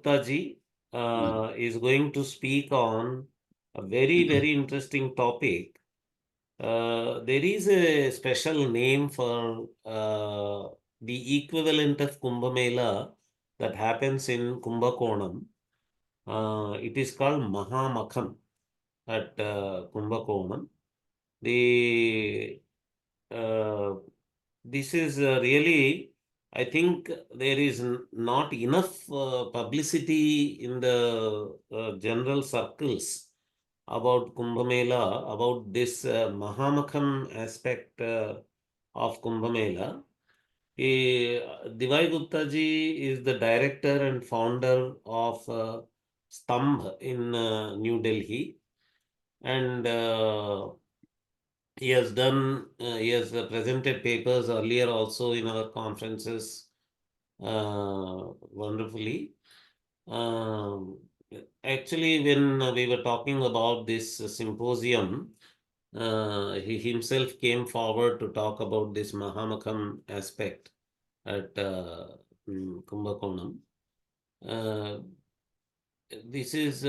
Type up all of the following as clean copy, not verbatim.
Gupta ji is going to speak on a very, very interesting topic. There is a special name for the equivalent of Kumbh Mela that happens in Kumbakonam. It is called Mahamakam at Kumbakonam. The this is really, I think there is not enough publicity in the general circles about Kumbh Mela, about this Mahamakam aspect of Kumbh Mela. Divay Gupta ji is the director and founder of Stambh in New Delhi, and he has presented papers earlier also in our conferences wonderfully. Um, Actually, when we were talking about this symposium, he himself came forward to talk about this Mahamakam aspect at Kumbakonam. Uh, this is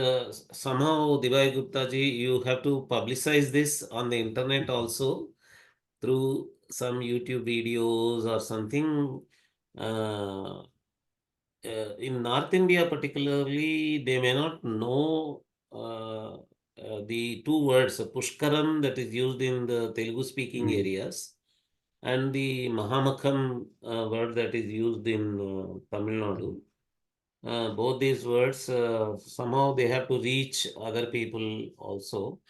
somehow, Divay Gupta ji, you have to publicize this on the internet also through some YouTube videos or something. Uh, in North India, particularly, they may not know the two words, Pushkaram, that is used in the Telugu speaking areas, and the Mahamakam word that is used in Tamil Nadu. Both these words, somehow they have to reach other people also.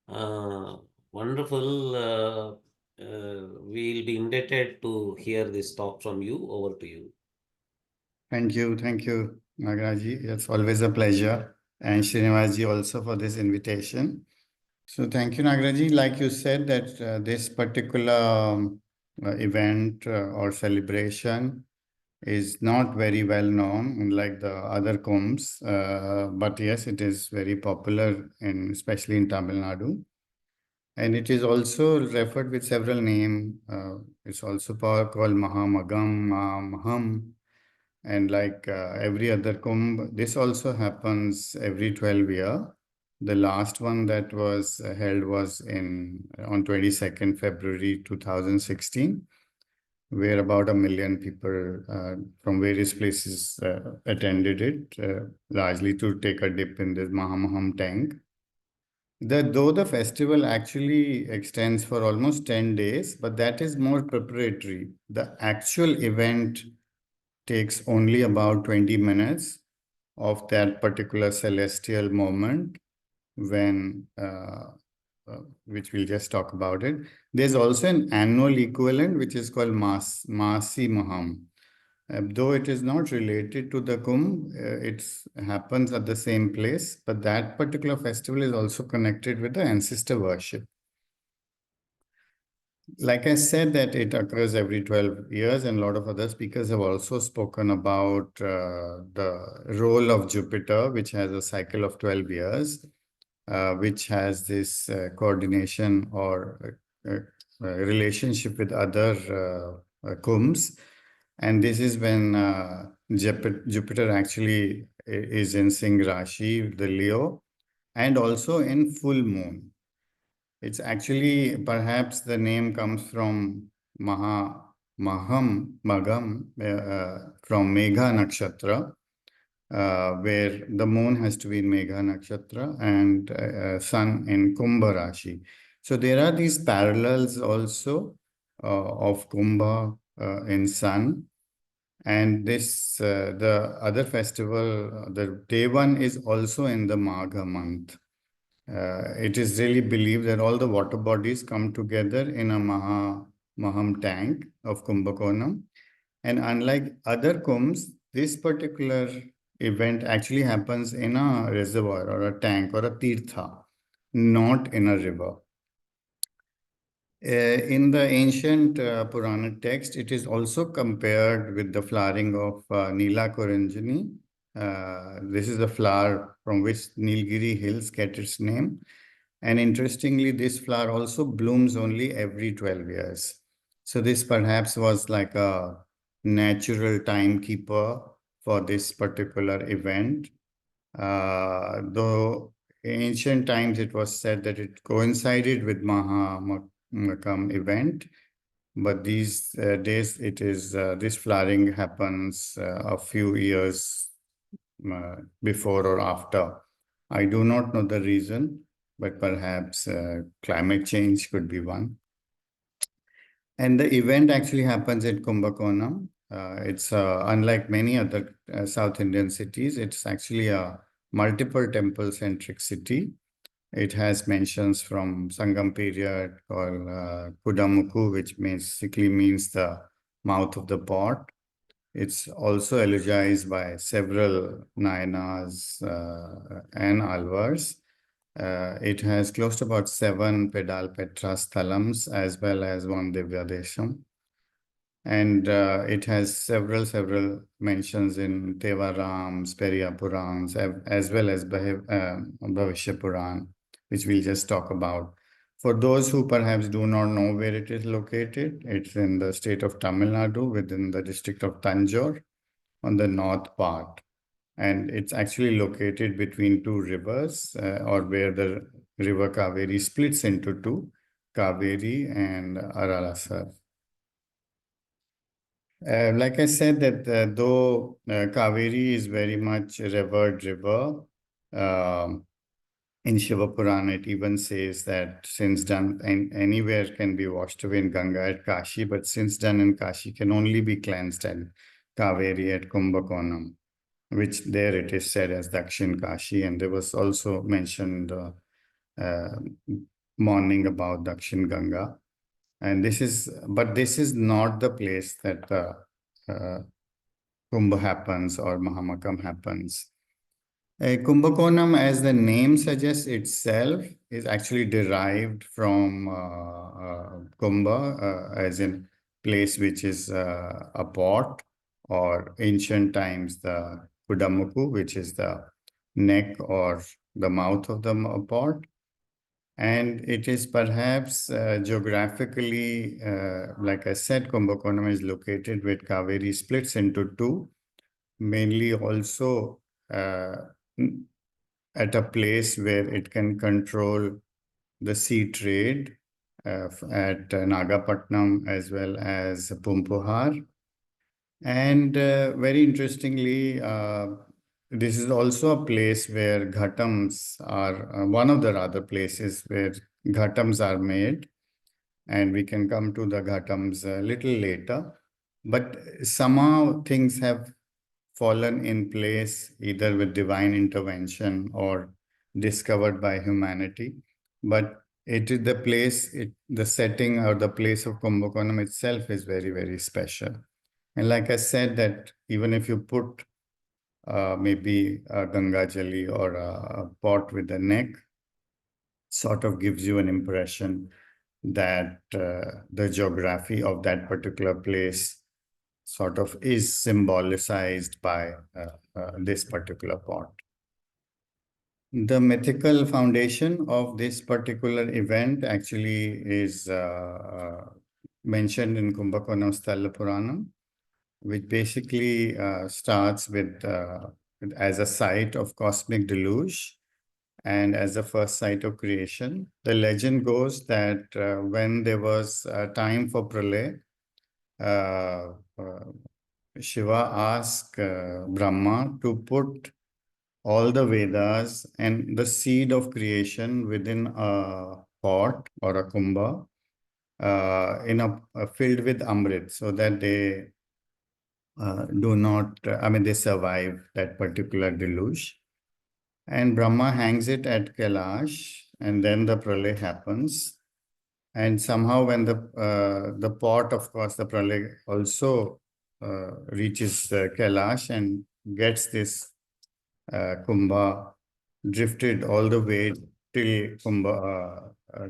Uh, Wonderful. We'll be indebted to hear this talk from you. Over to you. Thank you, Nagaraji. It's always a pleasure. And Srinivasji also for this invitation. So thank you, Nagaraji. Like you said that this particular event or celebration is not very well known, unlike the other kumbhs. But yes, it is very popular, especially in Tamil Nadu. And it is also referred with several names. It's also called Mahamakam, Maham. And like every other kumbh, this also happens every 12 years. The last one that was held was on 22nd February 2016, where about 1 million people from various places attended it, largely to take a dip in this Mahamakam Tank. Though the festival actually extends for almost 10 days, but that is more preparatory. The actual event takes only about 20 minutes of that particular celestial moment when which we'll just talk about it. There's also an annual equivalent which is called Masi Maham. Though it is not related to the Kumbh, it happens at the same place, but that particular festival is also connected with the ancestor worship. Like I said, that it occurs every 12 years, and a lot of other speakers have also spoken about the role of Jupiter, which has a cycle of 12 years, which has this coordination or relationship with other kumbhs. And this is when Jupiter actually is in Singh Rashi, the Leo, and also in full moon. It's actually, perhaps the name comes from Magam, from Megha Nakshatra, where the moon has to be in Megha Nakshatra and sun in Kumbha Rashi. So there are these parallels also of Kumbha in sun. And the other festival, the day one, is also in the Magha month. It is really believed that all the water bodies come together in a Mahamakam tank of Kumbakonam. And unlike other kumbhs, this particular event actually happens in a reservoir or a tank or a tirtha, not in a river. In the ancient Puranic text, it is also compared with the flowering of Nila Koranjani. This is the flower from which Nilgiri Hills get its name. And interestingly, this flower also blooms only every 12 years. So this perhaps was like a natural timekeeper for this particular event. Though ancient times it was said that it coincided with Mahamakam event, but these days it is this flowering happens a few years before or after. I do not know the reason, but perhaps climate change could be one. And the event actually happens at Kumbakonam. It's unlike many other South Indian cities, it's actually a multiple temple centric city. It has mentions from Sangam period called Kudamuku, which basically means the mouth of the pot. It's also eulogized by several Nayanas and Alvars. It has close to about 7 Pedal Petra Sthalams as well as one Divyadesham. And it has several mentions in Tevarams, Periya Purans, as well as Bhavishya Puran, which we'll just talk about. For those who perhaps do not know where it is located, it's in the state of Tamil Nadu within the district of Tanjore on the north part. And it's actually located between two rivers, or where the river Kaveri splits into two, Kaveri and Aralasar. Like I said, that though Kaveri is very much a revered river, um, in Shiva Purana, it even says that since done anywhere can be washed away in Ganga at Kashi, but since done in Kashi can only be cleansed at Kaveri at Kumbakonam, which there it is said as Dakshin Kashi. And there was also mentioned uh, morning about Dakshin Ganga. And this is not the place that Kumbha happens or Mahamakam happens. Kumbakonam, as the name suggests itself, is actually derived from Kumbha, as in place which is a pot, or ancient times the Kudamuku, which is the neck or the mouth of the pot. And it is perhaps geographically, like I said, Kumbakonam is located where Kaveri splits into two, mainly also at a place where it can control the sea trade at Nagapatnam as well as Pumpuhar. And very interestingly, this is also a place where ghatams are, one of the other places where ghatams are made. And we can come to the ghatams a little later. But somehow things have fallen in place either with divine intervention or discovered by humanity. But it is the place, the setting or the place of Kumbakonam itself is very, very special. And like I said, that even if you put maybe a Ganga Jali or a pot with a neck, sort of gives you an impression that the geography of that particular place sort of is symbolicized by this particular pot. The mythical foundation of this particular event actually is mentioned in Kumbakonam Sthala Puranam, which basically starts with as a site of cosmic deluge and as the first site of creation. The legend goes that when there was a time for Pralay, Shiva asked Brahma to put all the Vedas and the seed of creation within a pot or a kumbha in a filled with amrit, so that they do not, they survive that particular deluge. And Brahma hangs it at Kailash, and then the pralay happens. And somehow when the pot, of course, the pralay also reaches Kailash and gets this Kumbha drifted all the way till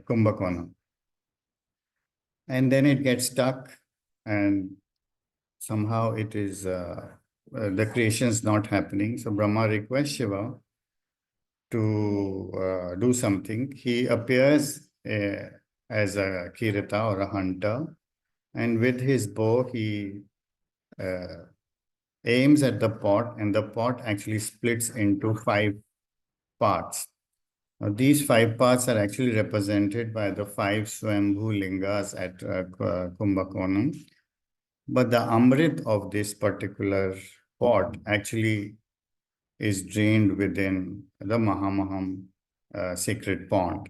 Kumbakonam. And then it gets stuck, and somehow it is the creation's not happening. So Brahma requests Shiva to do something. He appears as a Kirata or a hunter, and with his bow he aims at the pot, and the pot actually splits into 5 parts. Now, these 5 parts are actually represented by the 5 Swambhu Lingas at Kumbakonam. But the Amrit of this particular pot actually is drained within the Mahamakam sacred pond.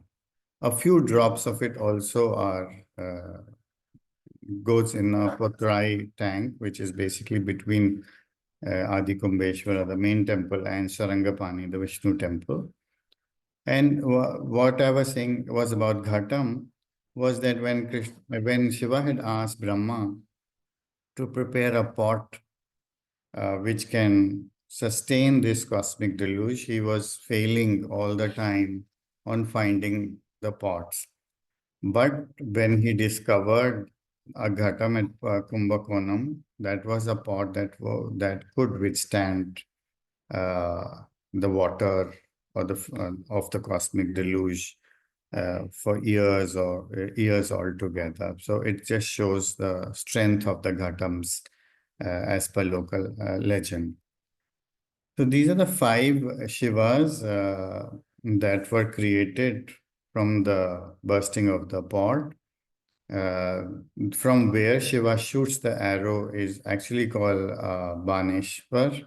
A few drops of it also are goes in a Potrai tank, which is basically between Adi Kumbheshwara, the main temple, and Sarangapani, the Vishnu temple. And what I was saying was about Ghatam was that when Shiva had asked Brahma to prepare a pot which can sustain this cosmic deluge, he was failing all the time on finding the pots. But when he discovered a ghatam at Kumbakonam, that was a pot that could withstand the water or of the cosmic deluge for years altogether. So it just shows the strength of the ghatams as per local legend. So these are the 5 Shivas that were created from the bursting of the pot. From where Shiva shoots the arrow is actually called Baneshwar.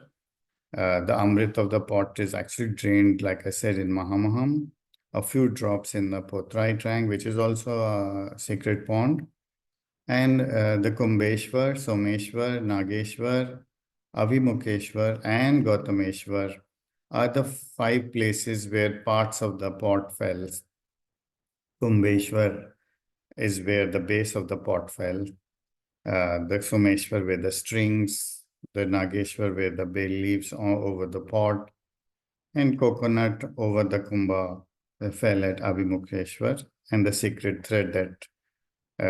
The Amrit of the pot is actually drained, like I said, in Mahamaham. A few drops in the Potrai Trang, which is also a sacred pond. And the Kumbheshwar, Someshwar, Nageshwar, Avimukeshwar, and Gautameshwar are the 5 places where parts of the pot fell. Kumbheshwar is where the base of the pot fell. The Someshwar where the strings, the Nageshwar where the bay leaves over the pot, and coconut over the Kumbha fell at Avimukeshwar, and the sacred thread that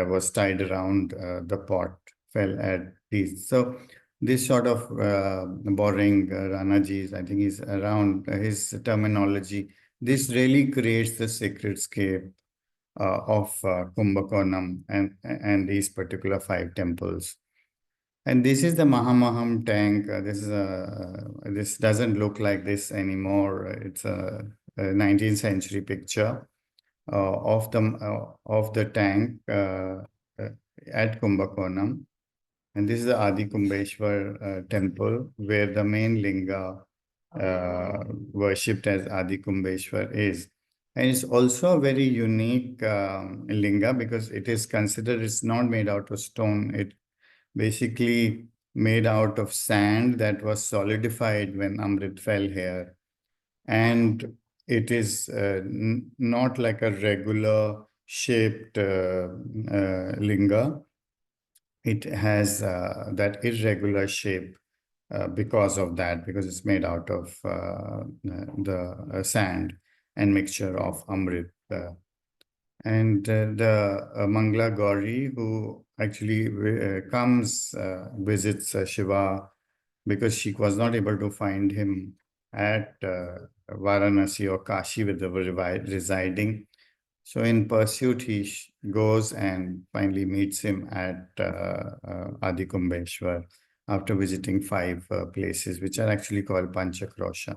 was tied around the pot fell at these. So this sort of borrowing Ranaji's, I think is around his terminology. This really creates the sacred scape of Kumbakonam and these particular 5 temples. And this is the Mahamakam tank. This doesn't look like this anymore. It's a 19th century picture of the tank at Kumbakonam. And this is the Adi Kumbheshwar temple where the main linga worshipped as Adi Kumbheshwar is. And it's also a very unique linga because it is considered it's not made out of stone. It basically made out of sand that was solidified when Amrit fell here. And it is not like a regular shaped linga. It has that irregular shape because of that, because it's made out of the sand and mixture of Amrit. And the Mangla Gauri, who actually visits Shiva because she was not able to find him at Varanasi or Kashi where they were residing. So in pursuit, he goes and finally meets him at Adi Kumbheshwar after visiting 5 places, which are actually called Panchakrosha.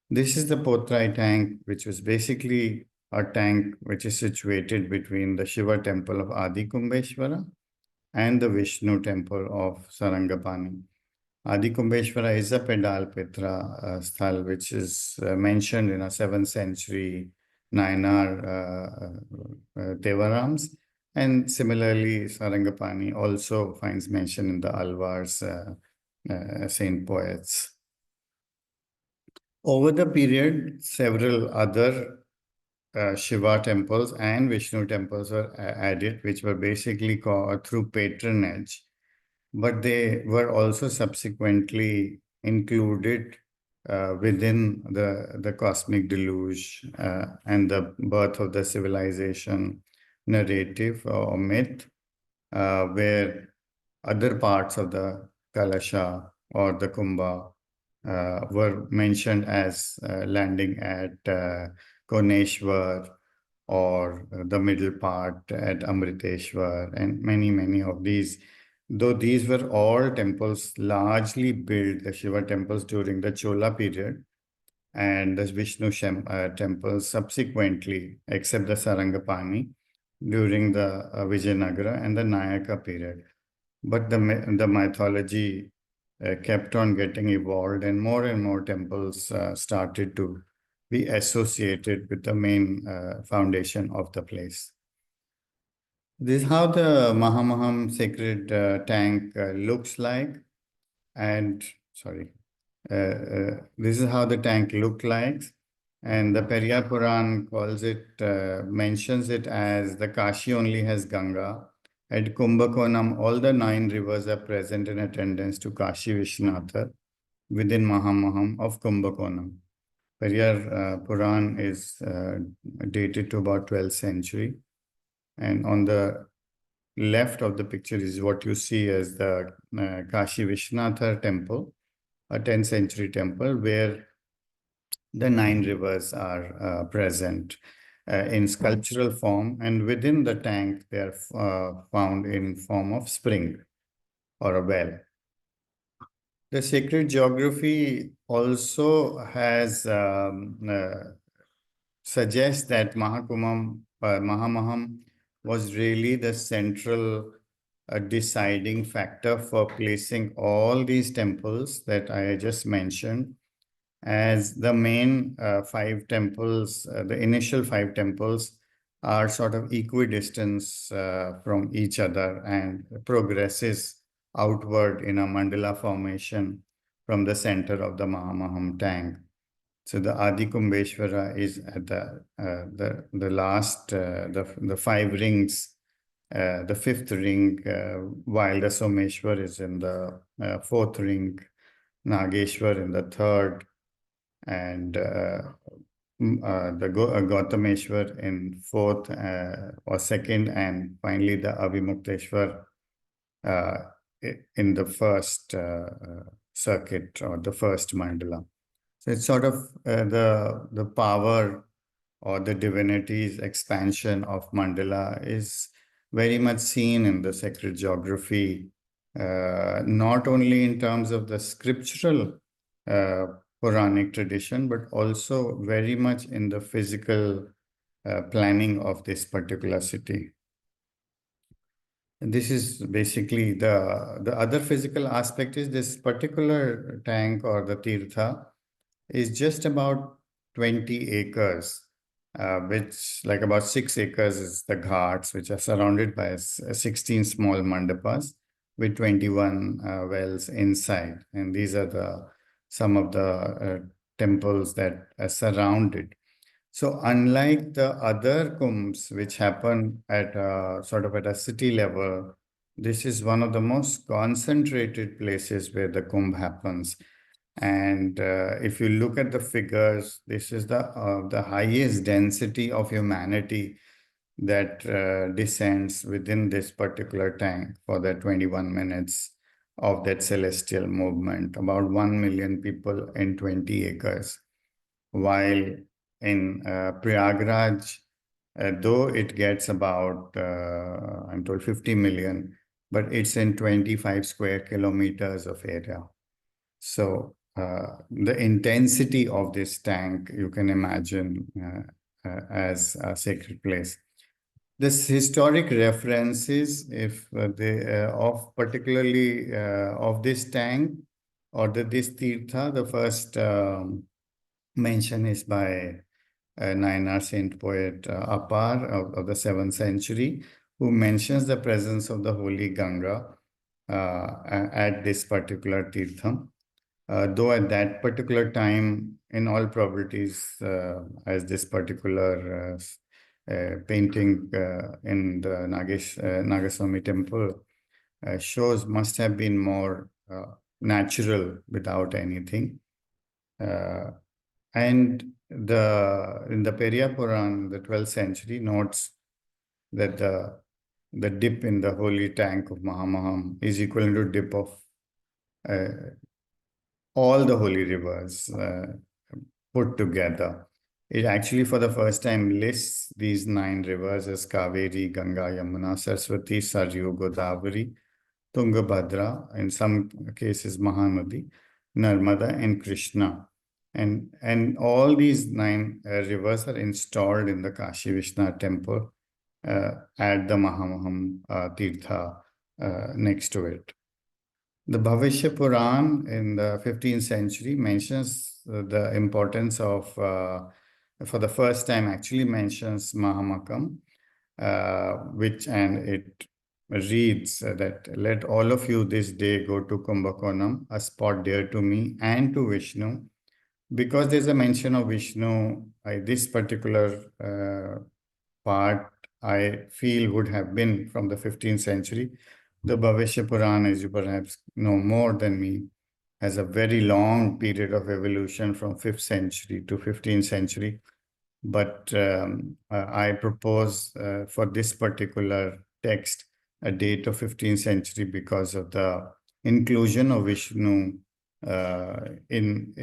This is the Potrai tank, which was basically a tank which is situated between the Shiva temple of Adi Kumbheshwara and the Vishnu temple of Sarangapani. Adi Kumbheshwara is a Pedal Petra sthal, which is mentioned in a 7th century Nayanar Devarams. And similarly, Sarangapani also finds mention in the Alvar's saint poets. Over the period, several other Shiva temples and Vishnu temples were added, which were basically called through patronage, but they were also subsequently included within the cosmic deluge and the birth of the civilization narrative or myth, where other parts of the Kalasha or the Kumbha were mentioned as landing at Koneshwar or the middle part at Amriteshwar, and many of these though these were all temples largely built, the Shiva temples during the Chola period, and the Vishnu temples subsequently, except the Sarangapani, during the Vijayanagara and the Nayaka period. But the mythology kept on getting evolved, and more temples started to be associated with the main foundation of the place. This is how the Mahamaham sacred tank looks like. And sorry, this is how the tank looked like. And the Periyar Puran calls it, mentions it as the Kashi only has Ganga. At Kumbakonam, all the 9 rivers are present in attendance to Kashi Vishnatha within Mahamaham of Kumbakonam. Periyar Puran is dated to about 12th century. And on the left of the picture is what you see as the Kashi Vishnatha temple, a 10th century temple where the 9 rivers are present in sculptural form, and within the tank they are found in form of spring or a well. The sacred geography also has suggests that Mahamaham was really the central deciding factor for placing all these temples that I just mentioned as the main 5 temples. The initial 5 temples are sort of equidistant from each other and progresses outward in a mandala formation from the center of the Mahamaham tank. So the Adi Kumbeshwara is at the last, the 5 rings, the 5th ring, while the Someshwar is in the 4th ring, Nageshwar in the 3rd, and the Gautameshwar in 4th or 2nd, and finally the Avimukteshwar in the 1st circuit or the 1st mandala. So it's sort of the power or the divinity's expansion of mandala is very much seen in the sacred geography, not only in terms of the scriptural Puranic tradition, but also very much in the physical planning of this particular city. And this is basically the other physical aspect is this particular tank or the tirtha is just about 20 acres, which like about 6 acres is the ghats, which are surrounded by 16 small mandapas with 21 wells inside. And these are some of the temples that are surrounded. So unlike the other kumbhs, which happen at sort of at a city level, this is one of the most concentrated places where the kumbh happens. And if you look at the figures, this is the highest density of humanity that descends within this particular tank for the 21 minutes of that celestial movement, about 1 million people in 20 acres. While in Prayagraj, though it gets about, I'm told 50 million, but it's in 25 square kilometers of area. So the intensity of this tank, you can imagine as a sacred place. This historic references, if they of particularly of this tank or this tirtha, the first mention is by Nayanar saint poet Apar of the 7th century, who mentions the presence of the holy Ganga at this particular tirtham. Though at that particular time, in all probabilities, as this particular painting in the Nagaswami temple shows, must have been more natural without anything. And in the Periyar Puran, the 12th century, notes that the dip in the holy tank of Mahamaham is equivalent to dip of all the holy rivers put together. It actually, for the first time, lists these 9 rivers as Kaveri, Ganga, Yamuna, Saraswati, Saryu, Godavari, Tungabhadra, in some cases Mahanadi, Narmada, and Krishna. And all these 9 rivers are installed in the Kashi Vishwanath temple at the Mahamakam Tirtha next to it. The Bhavishya Puran in the 15th century mentions the importance of, for the first time, actually mentions Mahamakam, and it reads that let all of you this day go to Kumbakonam, a spot dear to me and to Vishnu. Because there's a mention of Vishnu, this particular part I feel would have been from the 15th century. The Bhavishya Puran, as you perhaps know more than me, has a very long period of evolution from 5th century to 15th century. But I propose for this particular text a date of 15th century because of the inclusion of Vishnu in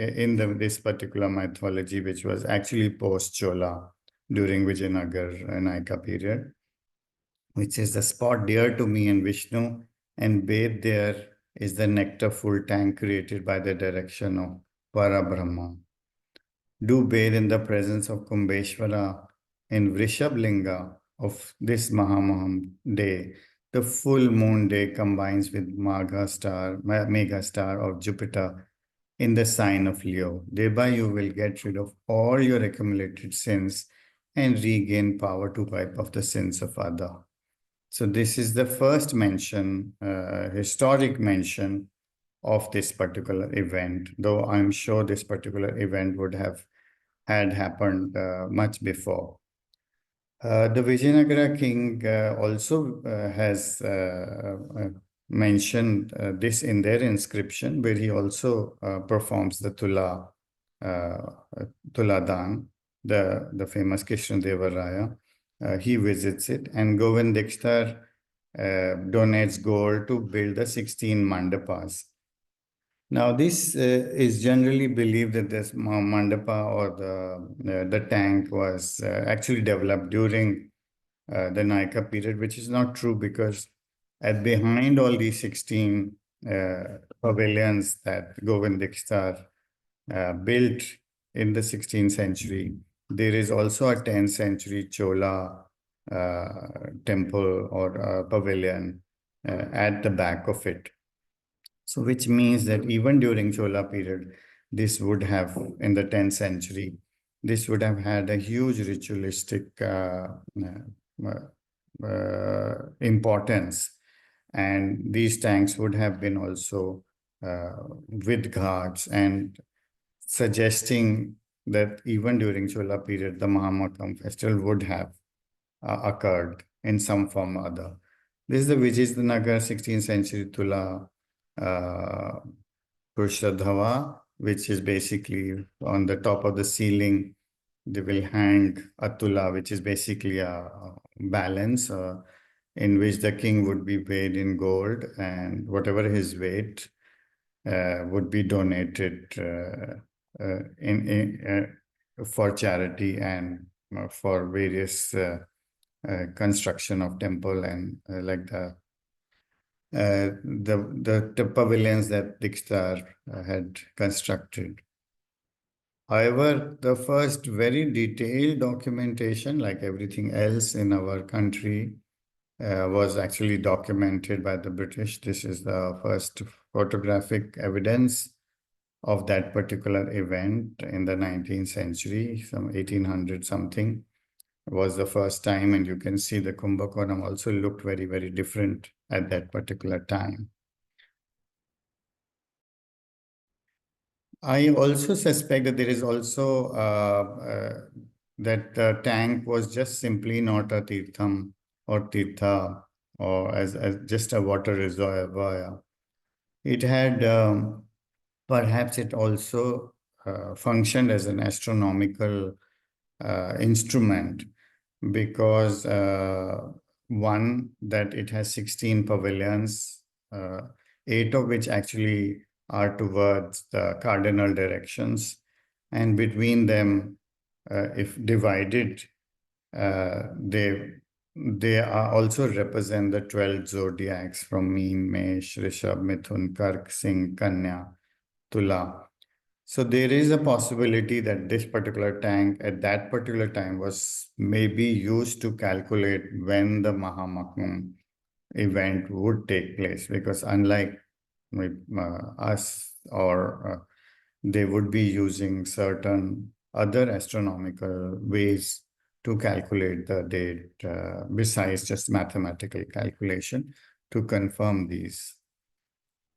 this particular mythology, which was actually post-Chola during Vijayanagar and Naika period, which is the spot dear to me and Vishnu, and bathed there is the nectar full tank created by the direction of Parabrahma. Do bathe in the presence of Kumbeshwara in Vrishablinga of this Mahamaham day. The full moon day combines with Magha star, mega star of Jupiter in the sign of Leo. Thereby you will get rid of all your accumulated sins and regain power to wipe off the sins of others. So this is the first mention, historic mention of this particular event, though I'm sure this particular event would have had happened much before. The Vijayanagara king also has mentioned this in their inscription, where he also performs the Tuladan, the famous Krishnadeva Raya. He visits it, and Govind Dixtar donates gold to build the 16 mandapas. Now, this is generally believed that this mandapa or the tank was actually developed during the Naika period, which is not true because behind all these 16 pavilions that Govind Dixtar built in the 16th century, there is also a 10th century Chola temple or pavilion at the back of it. So which means that even during Chola period, this would have, in the 10th century, this would have had a huge ritualistic importance. And these tanks would have been also with ghats, and suggesting that even during Chola period, the Mahamakam festival would have occurred in some form or other. This is the Vijayanagar 16th century Tula Kushadhava, which is basically on the top of the ceiling. They will hang a tula, which is basically a balance in which the king would be weighed in gold, and whatever his weight would be donated for charity and for various construction of temple and like the pavilions that Dikstar had constructed. However, the first very detailed documentation, like everything else in our country, was actually documented by the British. This is the first photographic evidence of that particular event in the 19th century, some 1800 something was the first time, and you can see the Kumbakonam also looked very, very different at that particular time. I also suspect that there is also that the tank was just simply not a tirtham or tirtha or as just a water reservoir. It had perhaps it also functioned as an astronomical instrument because one, that it has 16 pavilions, 8 of which actually are towards the cardinal directions, and between them, if divided, they they are also represent the 12 zodiacs from Meen, Mesh, Rishabh, Mithun, Kark, Singh, Kanya, Tula. So there is a possibility that this particular tank at that particular time was maybe used to calculate when the Mahamakam event would take place, because unlike us, or they would be using certain other astronomical ways to calculate the date, besides just mathematical calculation to confirm these.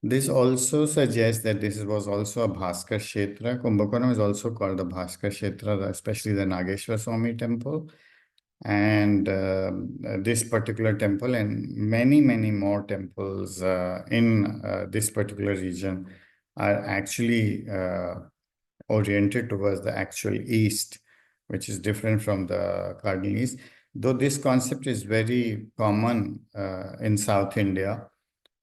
This also suggests that this was also a Bhaskar Kshetra. Kumbakonam is also called the Bhaskar Kshetra, especially the Nageshwar Swami temple. And this particular temple and many, many more temples in this particular region are actually oriented towards the actual east, which is different from the cardinal east. Though this concept is very common in South India,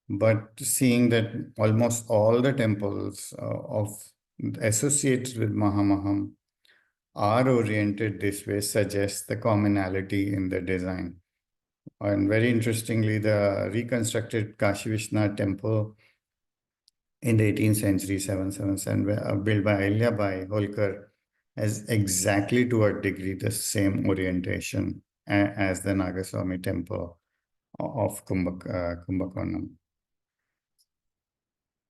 but seeing that almost all the temples associated with Mahamaham are oriented this way suggests the commonality in the design. And very interestingly, the reconstructed Kashi Vishwanath temple in the 18th century, 777, built by Ahilyabai Holkar, has exactly to a degree the same orientation as the Nagaswami temple of Kumbakonam.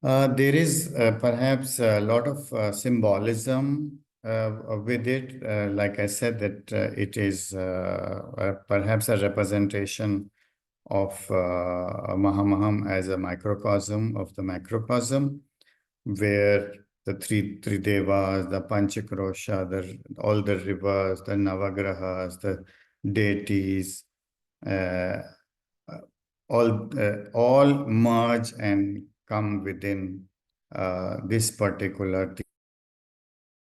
There is perhaps a lot of symbolism with it. Like I said, that it is perhaps a representation of Mahamaham as a microcosm of the macrocosm, where the three devas, the Panchakrosha, all the rivers, the Navagrahas, the deities, uh, all merge and come within this particular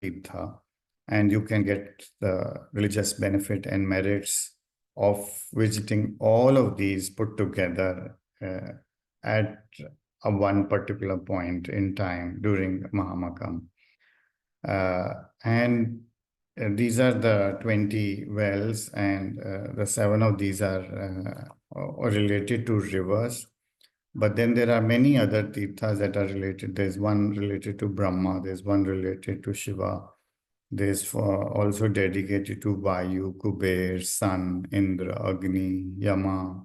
tirtha, and you can get the religious benefit and merits of visiting all of these put together at one particular point in time during Mahamakam. And these are the 20 wells, and the 7 of these are related to rivers. But then there are many other tirthas that are related. There's one related to Brahma, there's one related to Shiva, there's also dedicated to Vayu, Kuber, Sun, Indra, Agni, Yama,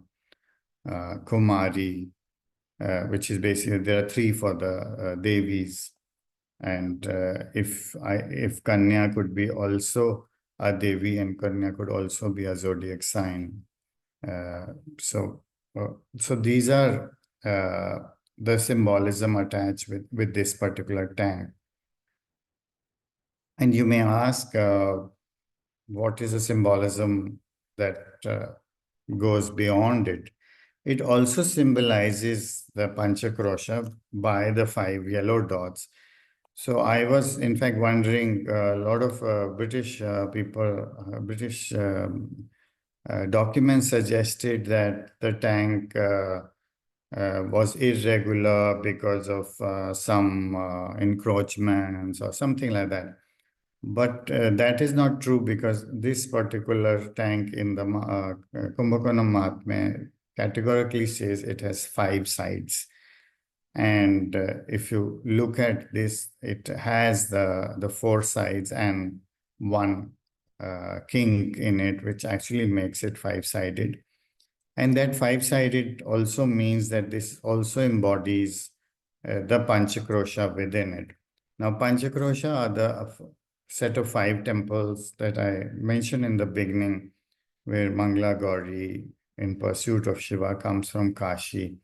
Kumari, which is basically, there are 3 for the Devis. And if Kanya could be also a Devi, and Kanya could also be a zodiac sign. So these are the symbolism attached with this particular tank. And you may ask, what is the symbolism that goes beyond it? It also symbolizes the Panchakrosha by the 5 yellow dots. So I was, in fact, wondering, a lot of British people, British documents suggested that the tank was irregular because of some encroachments or something like that. But that is not true, because this particular tank in the Kumbakonam Mahatmya categorically says it has 5 sides. And if you look at this, it has the 4 sides and one kink in it, which actually makes it 5-sided. And that 5-sided also means that this also embodies the Panchakrosha within it. Now, Panchakrosha are the set of 5 temples that I mentioned in the beginning, where Mangala Gauri, in pursuit of Shiva, comes from Kashi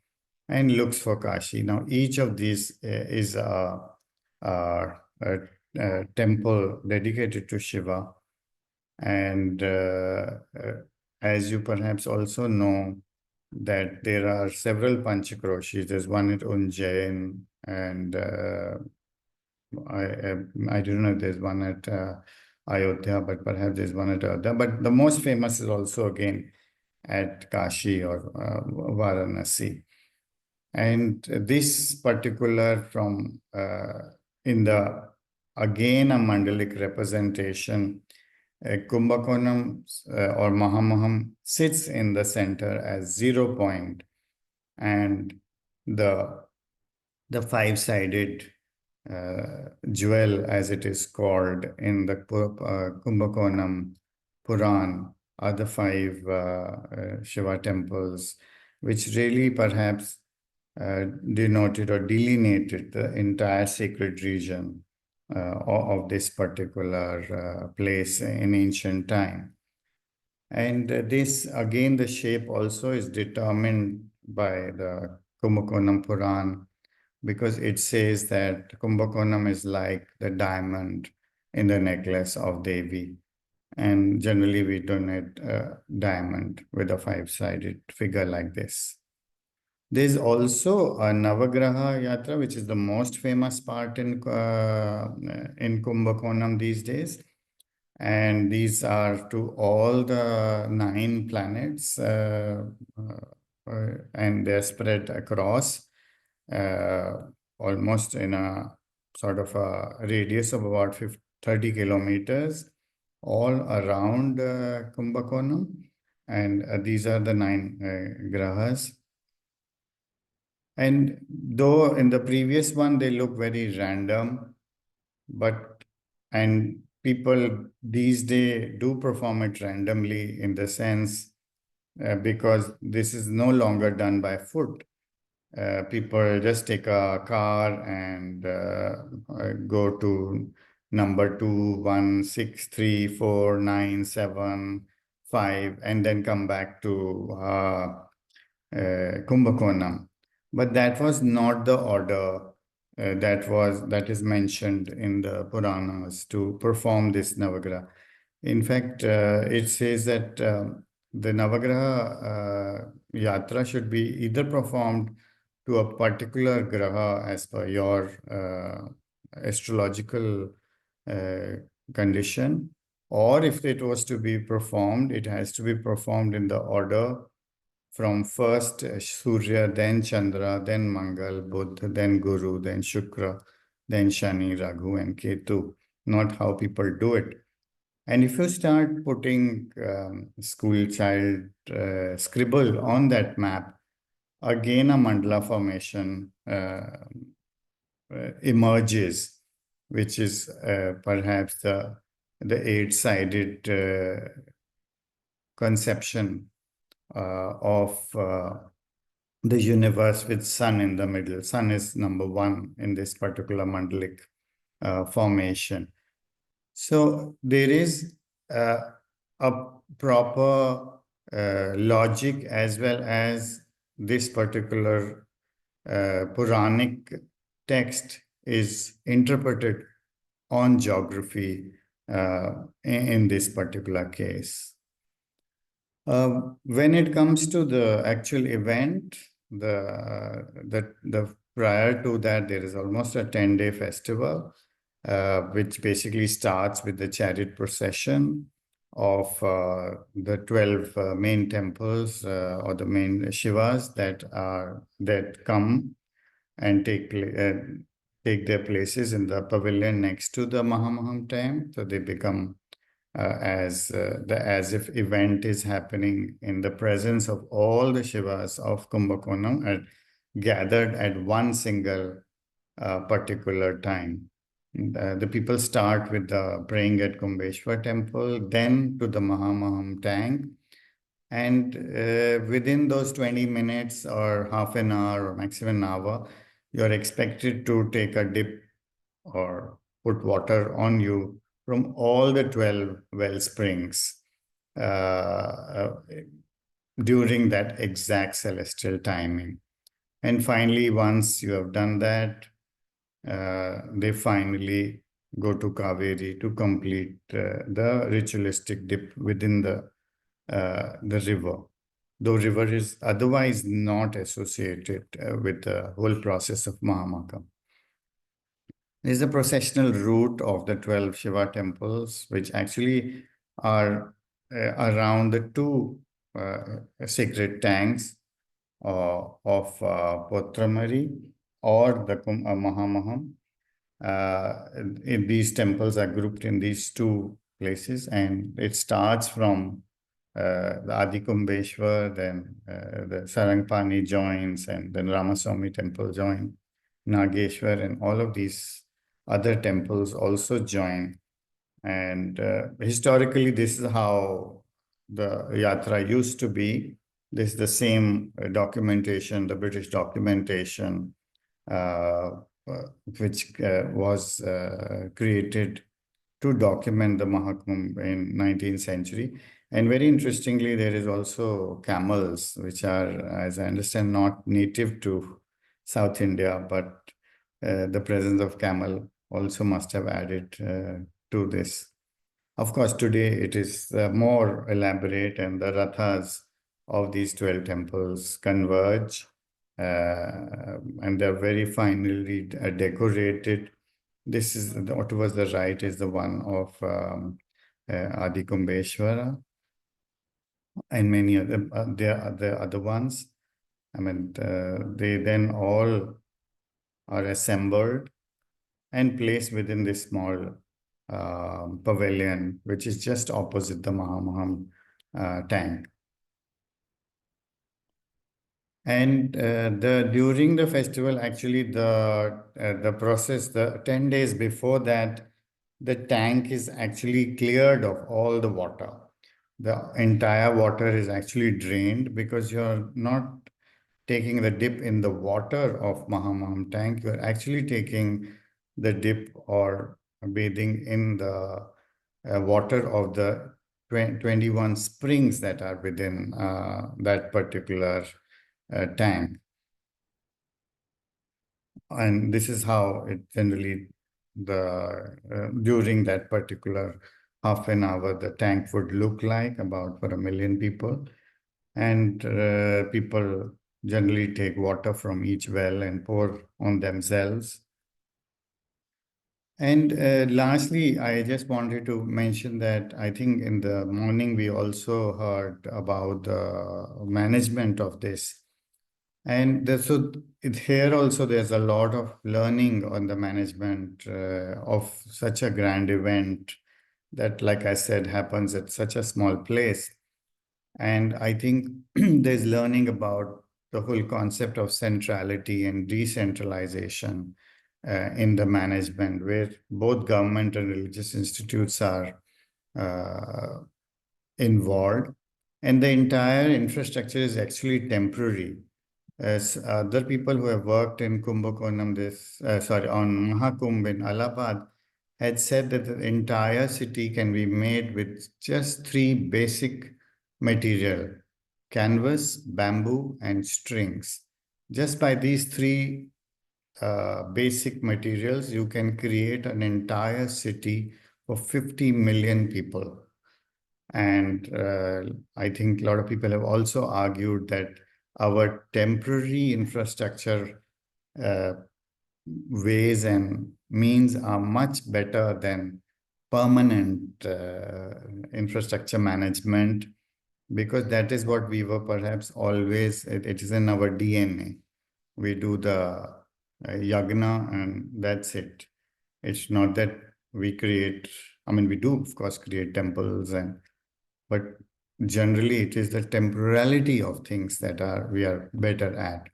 and looks for Kashi. Now, each of these is a temple dedicated to Shiva. And as you perhaps also know, that there are several Panchakroshis. There's one at Ujjain, and I don't know if there's one at Ayodhya, but perhaps there's one at Ayodhya. But the most famous is also again at Kashi or Varanasi. And this particular in the, again, a mandalic representation, Kumbakonam or Mahamakam sits in the center as 0 point, and the five-sided jewel, as it is called in the Kumbakonam Puran, are the five Shiva temples, which really perhaps denoted or delineated the entire sacred region of this particular place in ancient time. And this, again, the shape also is determined by the Kumbakonam Puran, because it says that Kumbakonam is like the diamond in the necklace of Devi. And generally we donate a diamond with a five-sided figure like this. There's also a Navagraha Yatra, which is the most famous part in Kumbakonam these days. And these are to all the 9 planets, and they're spread across almost in a sort of a radius of about 30 kilometers all around Kumbakonam. And these are the 9 grahas. And though in the previous one, they look very random, and people these days do perform it randomly in the sense because this is no longer done by foot. People just take a car and go to number 2, 1, 6, 3, 4, 9, 7, 5, and then come back to Kumbakonam. But that was not the order that is mentioned in the Puranas to perform this Navagraha. In fact, it says that the Navagraha Yatra should be either performed to a particular graha as per your astrological condition, or if it was to be performed, it has to be performed in the order from first Surya, then Chandra, then Mangal, Buddha, then Guru, then Shukra, then Shani, Raghu, and Ketu. Not how people do it. And if you start putting school child scribble on that map, again a mandala formation emerges, which is perhaps the 8-sided conception of the universe with sun in the middle. Sun is number 1 in this particular mandalic formation. So there is a proper logic, as well as this particular Puranic text is interpreted on geography in this particular case. When it comes to the actual event, the prior to that, there is almost a 10-day festival, which basically starts with the chariot procession of the 12 main temples or the main Shivas that come and take their places in the pavilion next to the Mahamakam Tank. So they become as if event is happening in the presence of all the Shivas of Kumbakonam and gathered at one single particular time. The people start with the praying at Kumbeshwar temple, then to the Mahamakam Tank. And within those 20 minutes or half an hour or maximum an hour, you're expected to take a dip or put water on you from all the 12 well springs during that exact celestial timing. And finally, once you have done that, they finally go to Kaveri to complete the ritualistic dip within the river. Though river is otherwise not associated with the whole process of Mahamakam. This is the processional route of the 12 Shiva temples, which actually are around the 2 sacred tanks of Potramari or the Mahamakam. These temples are grouped in these 2 places, and it starts from the Adi Kumbheshwar, then the Sarangpani joins, and then Ramaswamy temple join, Nageshwar, and all of these other temples also join. And historically, this is how the yatra used to be. This is the same documentation, the British documentation, uh, which was created to document the Mahakumbh in 19th century. And very interestingly, there is also camels, which are, as I understand, not native to South India, but the presence of camel also must have added to this. Of course, today it is more elaborate, and the rathas of these 12 temples converge, and they're very finely decorated. This is what was the right is the one of Adi Kumbheshwara, and many other there are the other ones. I mean, they then all are assembled and placed within this small pavilion, which is just opposite the Mahamakam tank. And during the festival, actually, the process, the 10 days before that, the tank is actually cleared of all the water. The entire water is actually drained, because you're not taking the dip in the water of Mahamakam tank. You're actually taking the dip or bathing in the water of the 21 springs that are within that particular tank. And this is how it generally, during that particular half an hour, the tank would look like, about for 1 million people. And people generally take water from each well and pour on themselves. And lastly, I just wanted to mention that I think in the morning we also heard about the management of this. And so here also there's a lot of learning on the management of such a grand event that, like I said, happens at such a small place. And I think there's learning about the whole concept of centrality and decentralization in the management, where both government and religious institutes are involved. And the entire infrastructure is actually temporary. As other people who have worked in Kumbakonam, on Mahakumbh in Allahabad, had said that the entire city can be made with just three basic material: canvas, bamboo, and strings. Just by these three basic materials, you can create an entire city for 50 million people. And I think a lot of people have also argued that our temporary infrastructure ways and means are much better than permanent infrastructure management, because that is what we were perhaps always, it is in our DNA. We do the yagna and that's it. It's not that we create, I mean, we do, of course, create temples, but generally it is the temporality of things that we are better at.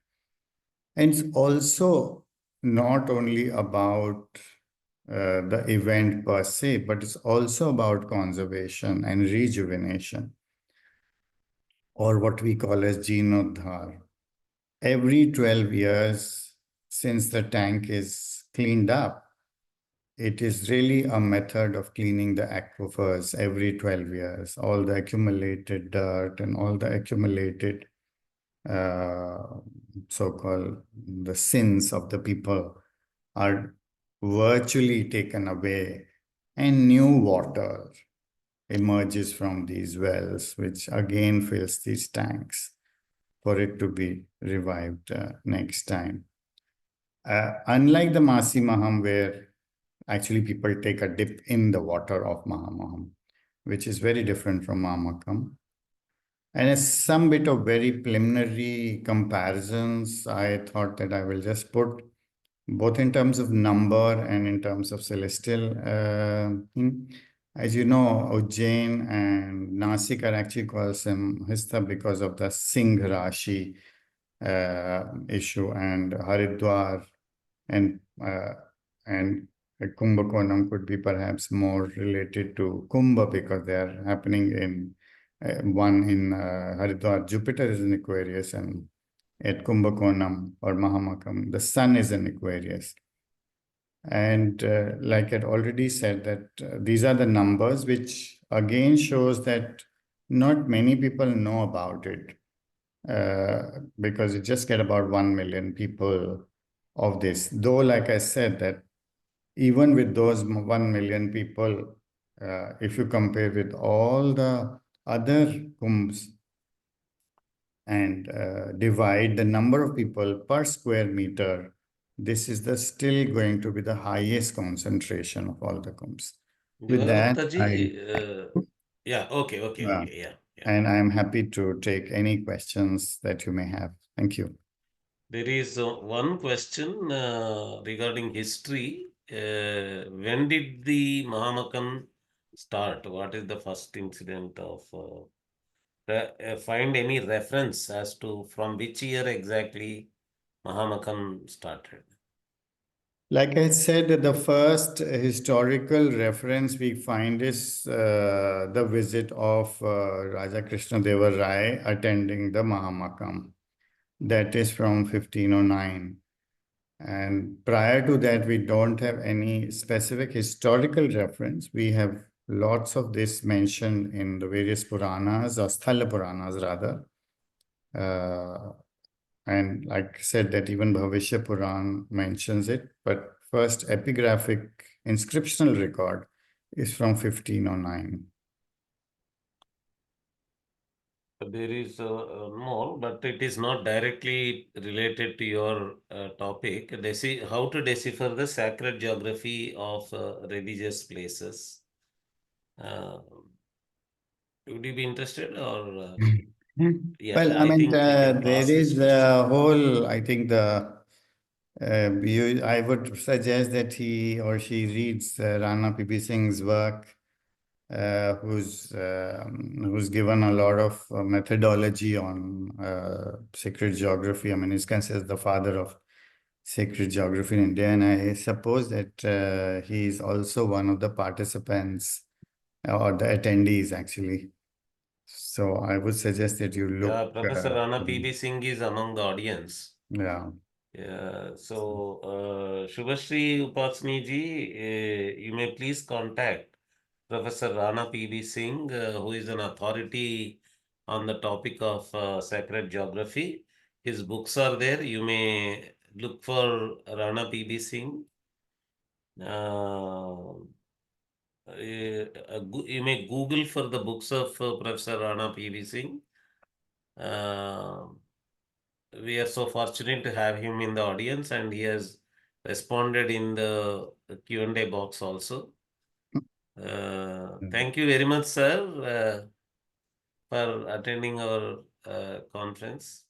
And it's also not only about the event per se, but it's also about conservation and rejuvenation, or what we call as Jeenoddhar. Every 12 years, since the tank is cleaned up, it is really a method of cleaning the aquifers every 12 years. All the accumulated dirt and all the accumulated so-called the sins of the people are virtually taken away, and new water emerges from these wells, which again fills these tanks for it to be revived next time. Unlike the Masi Maham, where actually people take a dip in the water of Mahamakam, which is very different from Mahamakam. And as some bit of very preliminary comparisons, I thought that I will just put both in terms of number and in terms of celestial thing. As you know, Ujjain and Nasik are actually called Samhista because of the Singh Rashi issue, and Haridwar and Kumbakonam could be perhaps more related to Kumbha because they are happening in one in Haridwar. Jupiter is in Aquarius, and at Kumbakonam or Mahamakam, the sun is in Aquarius. And like I'd already said, that these are the numbers, which again shows that not many people know about it because you just get about 1 million people of this. Though, like I said, that even with those 1 million people, if you compare with all the other kumbhs and divide the number of people per square meter, this is still going to be the highest concentration of all the kumbhs. With Divay that, Gupta ji, yeah, uh, yeah, yeah. and I'm happy to take any questions that you may have. Thank you. There is one question regarding history. When did the Mahamakam start? What is the first incident of? Find any reference as to from which year exactly Mahamakam started? Like I said, the first historical reference we find is the visit of Raja Krishnadeva Rai attending the Mahamakam. That is from 1509. And prior to that, we don't have any specific historical reference. We have lots of this mentioned in the various Puranas or Sthala Puranas rather. And like I said, that even Bhavishya Puran mentions it, but first epigraphic inscriptional record is from 1509. There is more, but it is not directly related to your topic. How to decipher the sacred geography of religious places. Uh, would you be interested or? Yeah, Well, I I mean, think we can there pass this is question. a whole, I think I would suggest that he or she reads Rana P.P. Singh's work, who's given a lot of methodology on sacred geography. I mean, he's considered the father of sacred geography in India, and I suppose that he is also one of the participants or the attendees actually. So I would suggest that you look. Yeah, Professor Rana P.B. Singh is among the audience. Yeah. Yeah, so Shubhashri Upasni ji, you may please contact Professor Rana P.B. Singh, who is an authority on the topic of sacred geography. His books are there. You may look for Rana P.B. Singh. You may Google for the books of Professor Rana P.B. Singh. Uh, we are so fortunate to have him in the audience, and he has responded in the Q&A box also. Thank you very much, sir, for attending our conference.